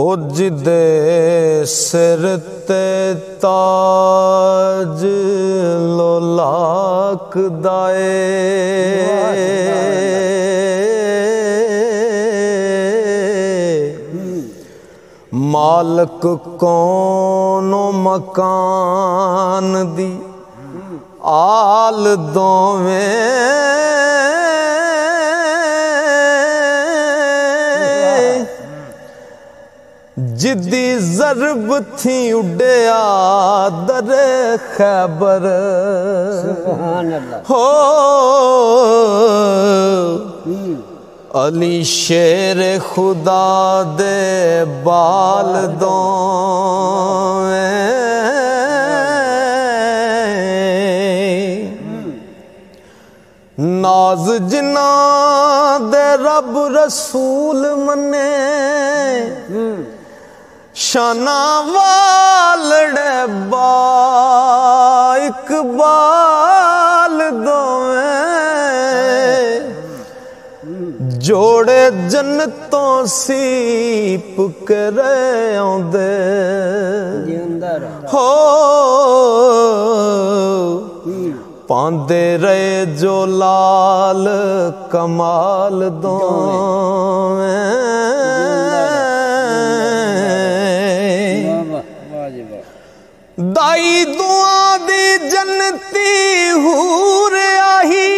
जिदे सिर ते ताज लोलाक दाए मालक कौनो मकान दी आल दोवें जिदी ज़रब थी उड़िया दरे खैबर हो अली शेर खुदा दे बाल दो नाज जिना दे रब रसूल मने शाना वालड़े बा इकबाल दोवें जोड़े जन्नतों सीप करे आंदे हो पांदे रहे जो लाल कमाल दोवें दाई दुआ दी जन्नती हूर आही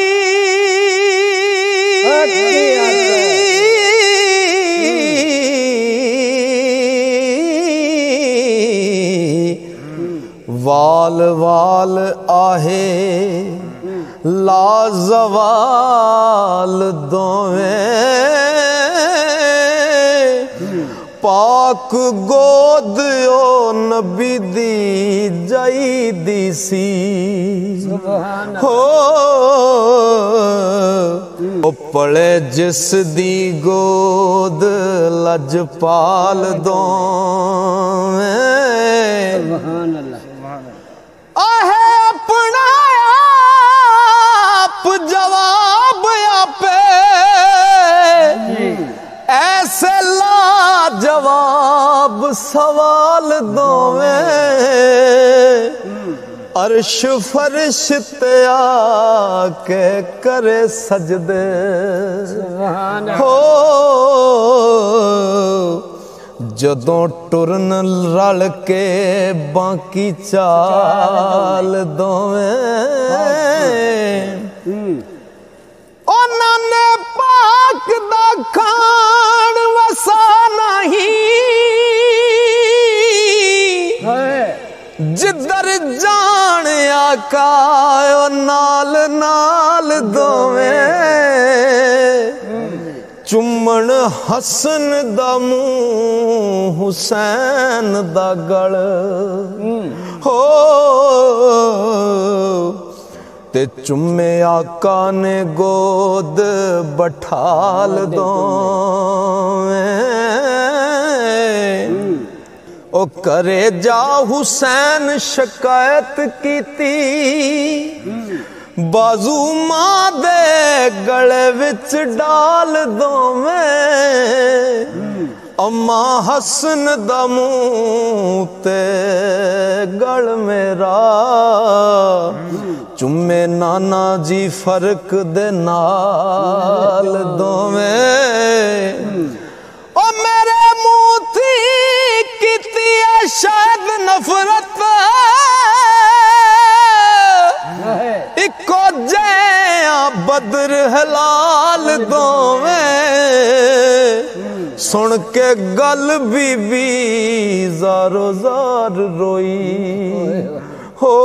वाल वाल आहे लाजवाल दोवें पाक गोद ओ नबी दी जाई दी सी हो पड़े जिस दी गोद लजपाल दो आहे अपना आप जवाब आपे ऐसे लाजवाब सवाल दोवें अर्श फर्श ते आके करे सजदे हो जदों टुरन रल के बाकी चाल दोवें उन्होंने पाक दा खान वसा नहीं जिधर जान आका नाल नाल दोवें चुम्मन हसन दा मुंह हुसैन दा गल हो ते चुम्मे आका ने गोद बठाल दो ओ करे जा हुसैन शिकायत कीती बाजू मां दे गले विच डाल दोवें अम्मा हसन दा मुंह ते गल मेरा चुम्मे नाना जी फर्क दे नाल दोवें ओ मेरे मुंह थी कीती है शायद नफरत इको जया बदर हलाल दोवें सुन के गल बीबी ज़ारो ज़ार रोई हो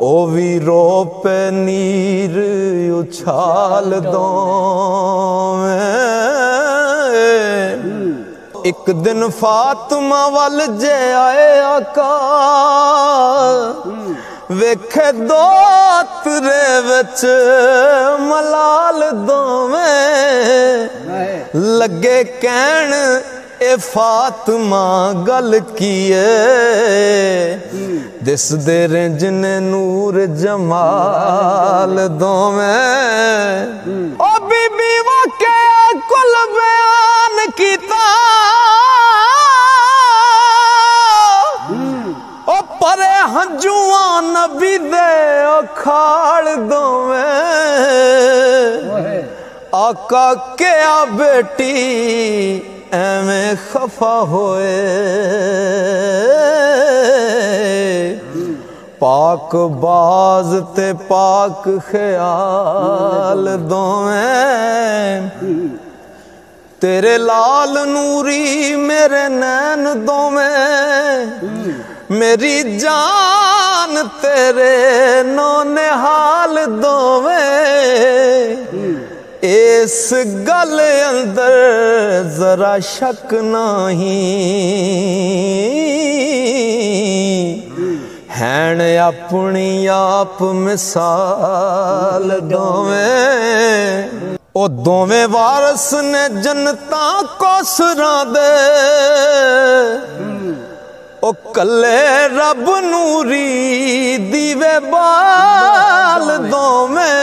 ओ भी रो पे नीर उछाल दोवें एक दिन फातिमा वल जे आए आका वेखे दो तरे विच मलाल दोवें लगे कहन ए फातिमा गल कीए दिस दे रिंजन नूर जमाल दोवें ओ बीबी वाकया कुल बयान आका क्या बेटी एवें खफा होए, पाक बाज ते पाक ख्याल दोवें, तेरे लाल नूरी मेरे नैन दोवें, मेरी जान तेरे नो निहाल दोवें। इस गल अंदर जरा शक नहीं, हैन अपनी आप मिसाल दोवें। ओ दोवें वारस ने जनता को सुरा दे, ओ कले रब नूरी दीवे बाल दोवें,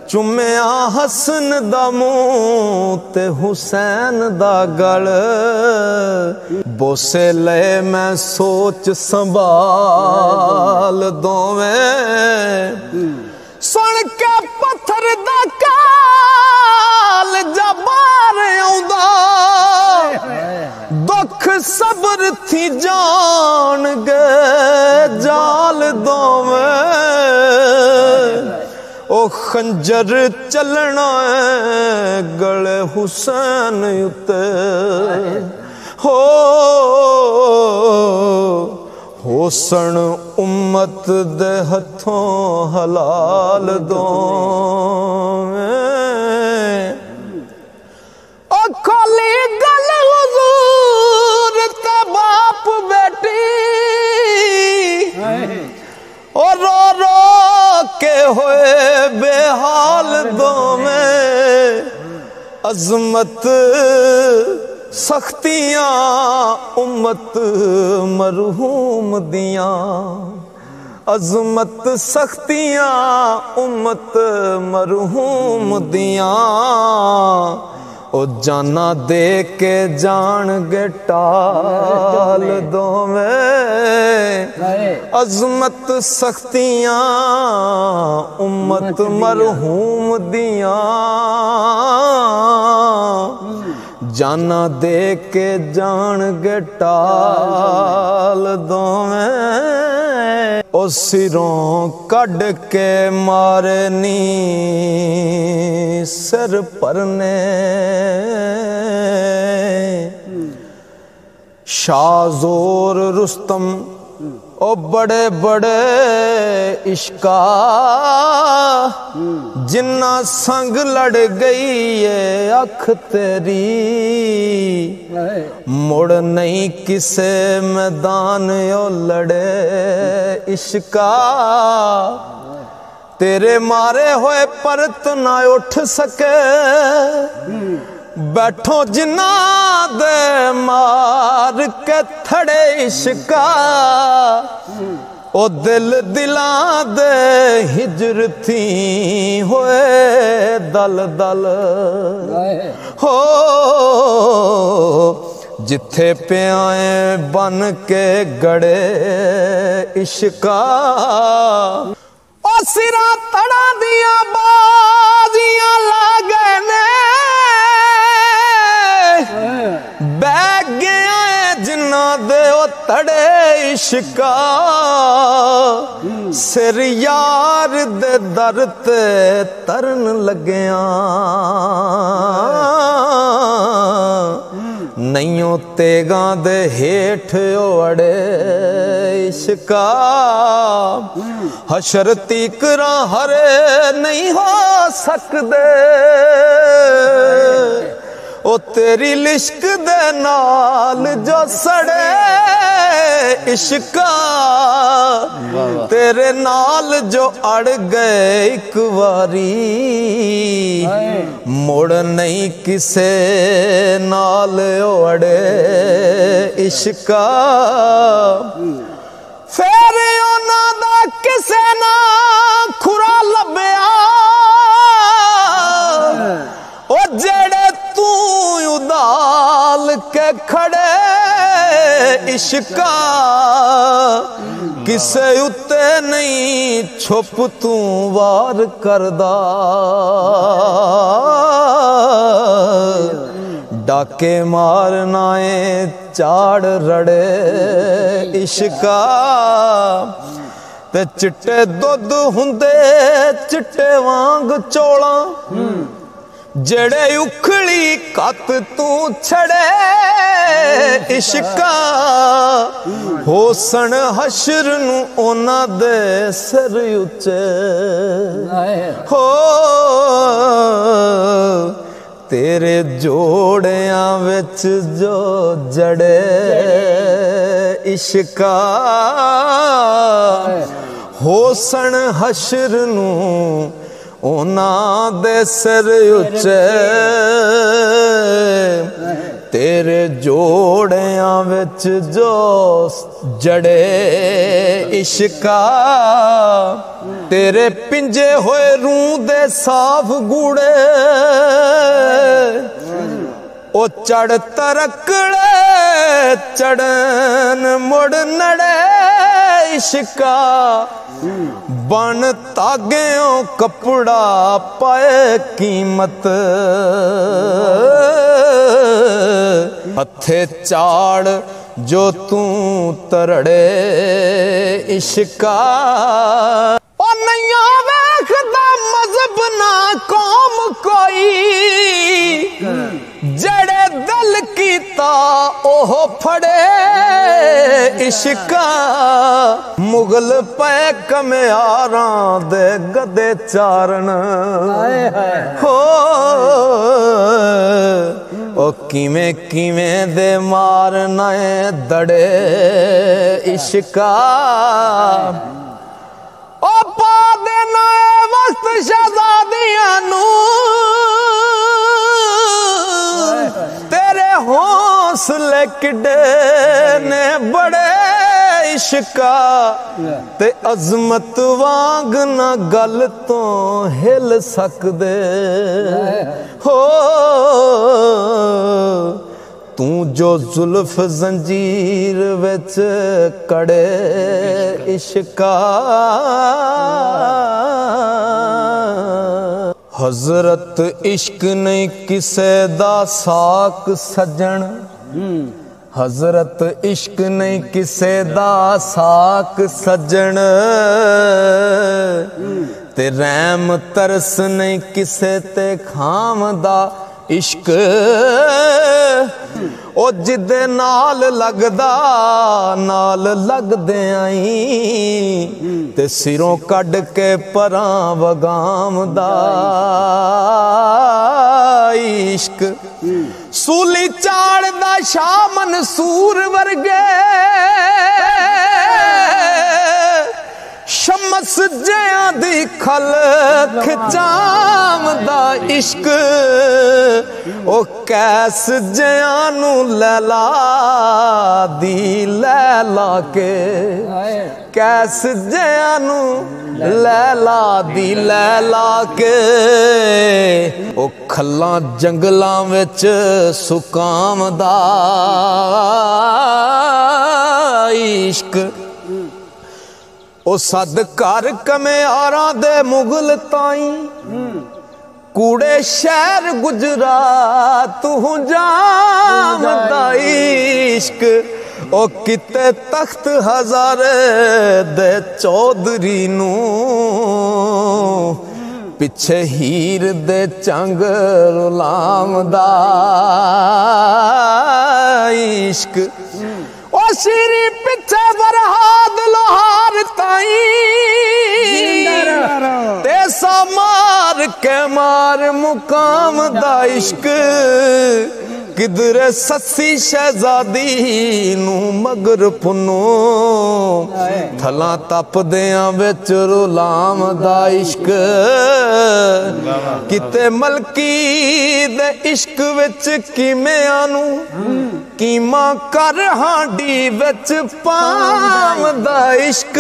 चुम्या हसन दा मुंह ते हुसैन दा गल, बोसे ले मैं सोच संभाल दोवें। सुन के पत्थर दा काल जबार आउंदा, दुख सब्र थी जान गए जाल दोवें। ओ खंजर चलना गले हुसैन उते, हो होसन उम्मत दे हथों हलाल दोवें। ओ खोली गल हुजूर ते बाप बेटी, ओ रो रो के होए बेहाल दोवें। अजमत सख्तियां उम्मत मरहूम दियां, अजमत सख्तियां उम्मत मरहूम दियां, ओ जाना दे के जान गे टाल दोवें। अजमत सख्तियां उम्मत मरहूम दियां, जाना दे के जान गे टाल दोवें। ओ सिरों कड़ के मारनी सिर परने, शाहजोर रुस्तम ओ बड़े बड़े इश्का, जिन्ना संग लड़ गई ये अख तेरी, मुड़ नहीं किसे मैदान ओ लड़े इश्का। तेरे मारे होए परत ना उठ सके, बैठो जिन्ना दे मार के थड़े इश्का। ओ दिल दिलां दे हिजर थी होए दल दल, हो जिथे प्याए बन के गड़े इश्का। ओ सिरा तड़ा दिया बाजियां लागे ने, बैग गया जिन्ना दे ओ तड़े इश्का। सिर यार दे दर ते तरन लग्या, नैयों तेगा दे हेठ ओड़े इश्का। हशर तीकरा हरे नहीं हो सकदे, ओ तेरी लिश्क दे नाल जो सड़े इश्का। तेरे नाल जो अड़ गए एक वारी, मुड़ नहीं किसे नाल अड़े इश्का। फिर उन्हां दा किसे ना खुरा लभया, ओ जेड़े तू उदाल के खड़े इश्का किसे उत्ते नहीं छुप तू वार करदा डाके मारना है चाड़ रड़े इश्का ते चिट्टे दुध हुंदे चिट्टे वांग चोला जड़े उखड़ी कत तू छड़े इश्का होसन हशर नू ओना दे सिर उच्चे हो तेरे जोड़ियां विच जो जड़े इश्का होसन हशर नू ओना दे सिर उच्चे तेरे जोड़ियां विच जो जड़े इश्का तेरे पिंजे होए रूह दे साफ गूड़े ओ चढ़ तरकड़े चढ़न मुड़ नड़े इश्का बन तागेओ कपड़ा पाए कीमत हथे चाड़ जो तू तरड़े इश्का ओ नैया वेखदा मजहब ना कौम कोई जड़े दल कीता ओह फड़े इश्का मुगल पै कम्यारां दे गदे चारण हो ओ किवें किवें दे मारना दड़े इश्का ओ पा देना वक्त शहजादियां नू तेरे हौसले किडे ने बड़े इश्का ते अजमत वांग ना गल तो हिल सकदे हो तू जो जुल्फ जंजीर विच कड़े इश्का हजरत इश्क नहीं किसे दा साक सजन हजरत इश्क नहीं किसे दा साक सजन ते रैम तरस नहीं किसे ते खामदा इश्क ओ जिदे नाल लगदा नाल लगदे आई ते सिरों कड के परां वगामदा इश्क सूली चाड़दा शाह मंसूर वर्गे शमस जियां दी खल खिचामदा इश्क ओ कैस जियां नू लैला दी लैला के कैस जियां नू लैला दी लैला के ओ खल्लां जंगलां विच सुकामदा इश्क ओ सद घर कम्यारां दे मुगल ताई कूड़े शहर गुजरात तू जामदा इश्क ओ किते तख्त हजारे दे चौधरी नू पिछे हीर दे चंग गुलामदा इश्क ओ श्री पिछे बरहाद लोहार ताई तेसा मार के मार मुकाम दा इश्क किधरे सस्सी शहजादी नू मगर पुनो थला तप दियां विच रुलाम दा इश्क किते मलकी दे इश्क विच किमें आनू कीमा कर हांडी विच पावदा इश्क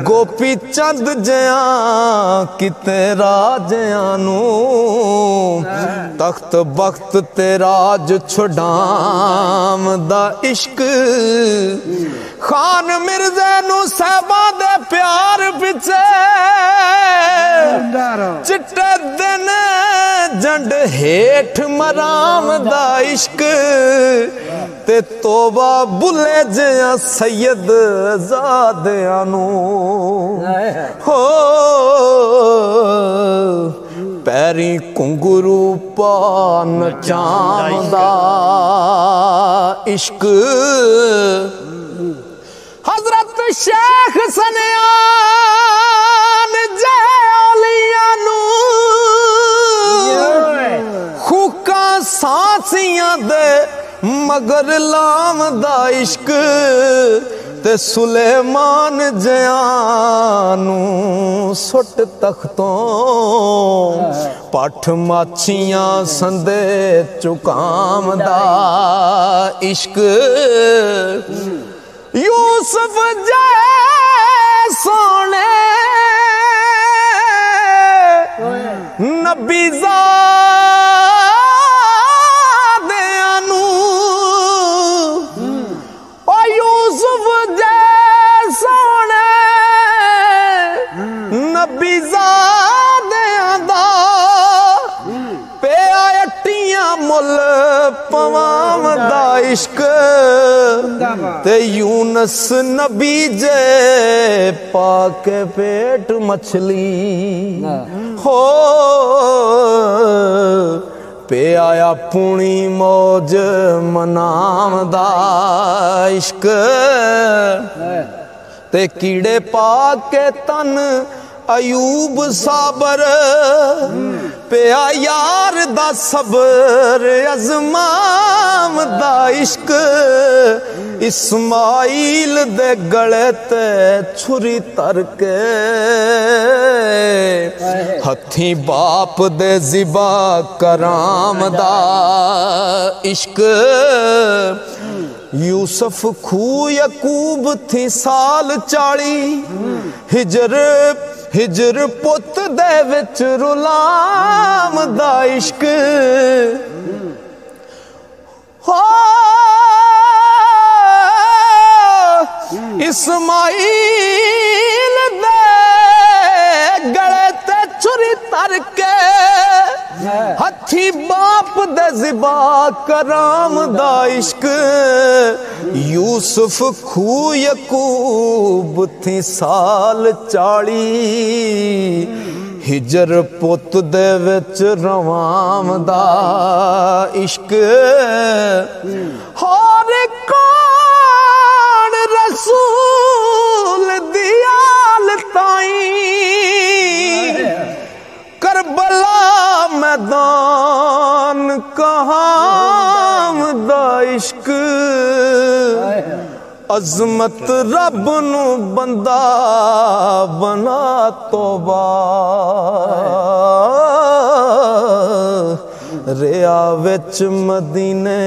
गोपी चंद जिया किते राजियां नू तख्त बख्त ते राज छुड़ावदा इश्क खान मिर्जे नू साहबा दे प्यार पिछे चिट्टे दिन जंड हेठ मरावदा इश्क ते तोबा बुले जिया सैयद ज़ादियां नू हो पैरी घुंगरू पा नचावदा इश्क हजरत शेख सनयान जलियां नू खूका सांसियां दे मगर लावदा इश्क ते सुलेमान जियानू सुट तख्तों पठ माछियां संदे चुकावदा इश्क यूसुफ जै सोने नबी ज़ादियां नू ओ यूसुफ जै सोने नबी ज़ादियां दा पिया अट्टियां मुल पवावदा इश्क ते यूनस नबी जे पाके पेट मछली हो पे आया पुणी मौज मनावदा इश्क ते कीड़े पाके तन अयूब साबर पिया यार दा सबर अज़मावदा इश्क इस्माइल दे गले ते छुरी तरके हथी बाप दे ज़िबा करामदा इश्क यूसुफ खू यकूब थी साल 40 हिजर पुत दे विच रुलामदा इश्क हो इस्माइल दे गले ते छुरी तरके हथी बाप दे ज़िबा करामदा इश्क यूसुफ खू यकूब थी साल 40 हिजर पुत दे विच रवामदा इश्क हर कौन रसूल दियाल ताई करबला मैदान कहामदा इश्क अजमत रब नू बंदा बना तोबा रिया विच मदीने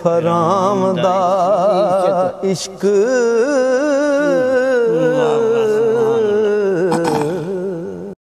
फरामदा इश्क